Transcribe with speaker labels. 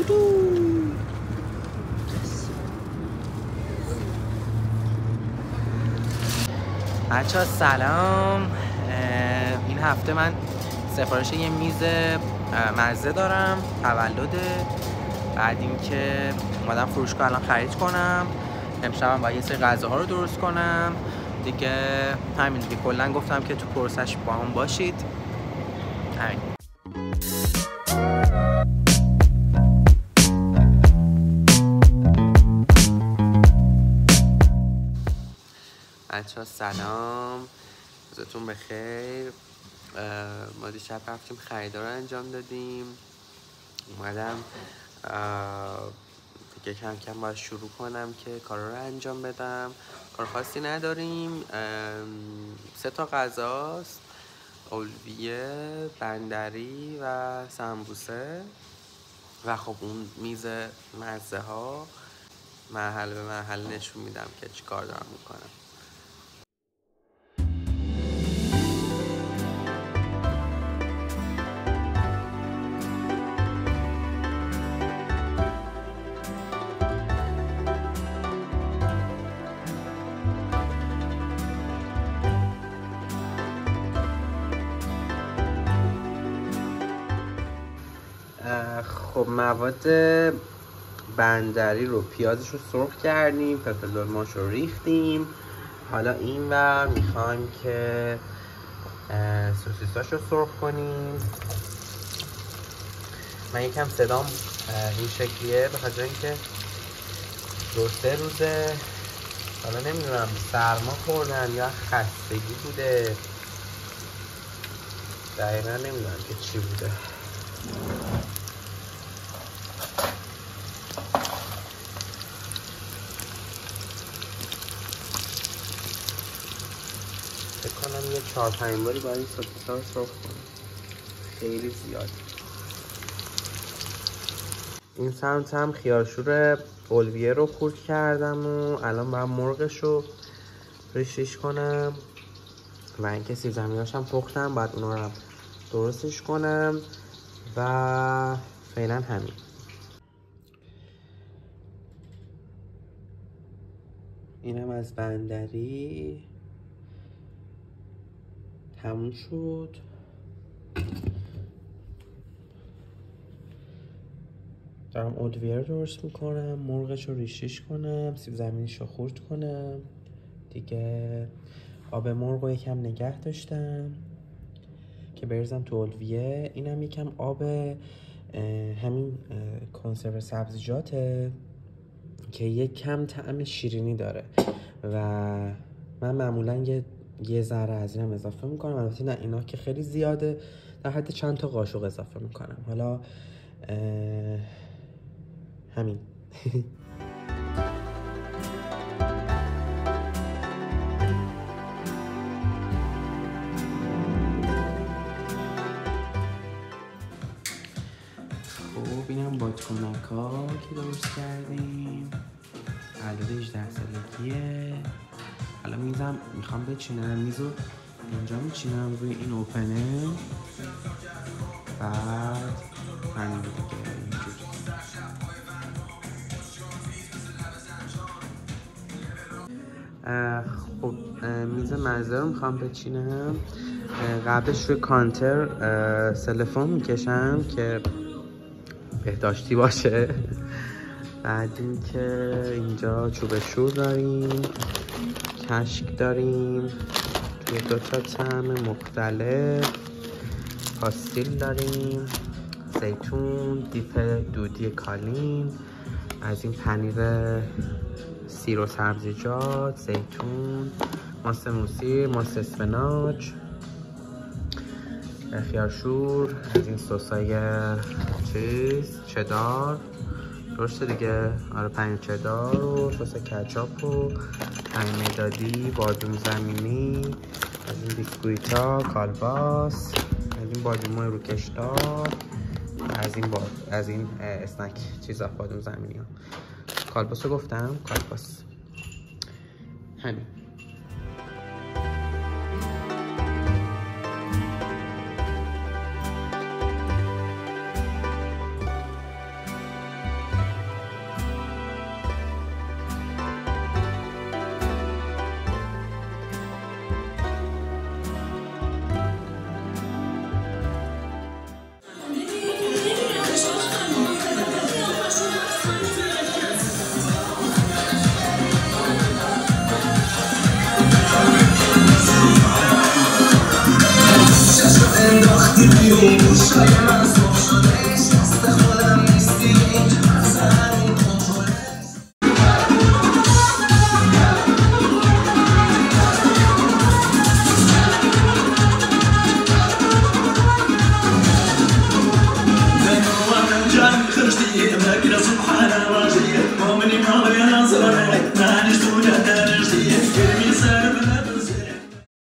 Speaker 1: بچه ها سلام. این هفته من سفارش یه میز مزه دارم، تولده. بعد اینکه اومدم فروشگاه الان خرید کنم، امشبم باید یه سری غذاها رو درست کنم دیگه. همین دیگه، کلا گفتم که تو پروسش با هم باشید. همین. بچه ها سلام، روزتون بخیر. ما دیشب رفتیم خریدار رو انجام دادیم، اومدم دیگه کم کم باید شروع کنم که کارا رو انجام بدم. کار خاصی نداریم، 3 تا غذاست: اولویه، بندری و سمبوسه. و خب اون میز مزه ها مرحله به مرحله نشون میدم که چی کار دارم میکنم. خب مواد بندری رو، پیازش رو سرخ کردیم، فلفل دلماش رو ریختیم. حالا این ور میخوایم که سوسیساش رو سرخ کنیم. من یکم صدام این شکلیه به خاطر اینکه 2-3 روزه، حالا نمیدونم سرما خوردم یا خستگی بوده، دقیقا نمیدونم که چی بوده. فکر کنم یه 4-5 باری باید این سوسیسا رو سرخ کنم، خیلی زیاد. این سمت هم خیارشور اولویه رو خورد کردم و الان باید مرغش رو ریشش کنم و اینکه سیب زمینی‌هاش هم پختم، باید اونا رو هم درستش کنم و فعلا همین. اینم از بندری تموم شد. دارم اولویه رو درست میکنم، مرغش رو ریشش کنم، سیب زمینیش رو خورد کنم دیگه. آب مرغ رو یکم نگه داشتم که بریزم تو اولویه. اینم یکم آب همین کنسرو سبزیجاته که یکم طعم شیرینی داره و من معمولا یه ذره از اینم اضافه میکنم. البته نه اینا که خیلی زیاده، در حد چند تا قاشق اضافه میکنم. حالا همین. خب اینم بادکنک ها که درست کردیم. علیه 18 سالگیه. حالا میزم میخوام بچینم، میزو اینجا میچینم روی این اوپنه، بعد همین دیگه اینجوری. خب میز مزه رو میخوام بچینم. قبلش روی کانتر سلفون میکشم که بهداشتی باشه. بعد اینکه اینجا چوب شور داریم، کشک داریم توی 2 تا طعم مختلف، پاستیل داریم، زیتون، دیپ دودی کالین، از این پنیر سیر و سبزیجات، زیتون، ماست موسی، ماست اسفناج، خیارشور، از این سسای چدار، درسته دیگه، آره، پنیر چدار و سس کچاپ و پنیر مدادی، بادوم زمینی، از این بیسکویتا، کالباس، از این بادومای روکشدار، از این اسنک چیزا، بادوم زمینی ها. کالباس رو گفتم، کالباس. همین.
Speaker 2: انداختی بیرون گوشای من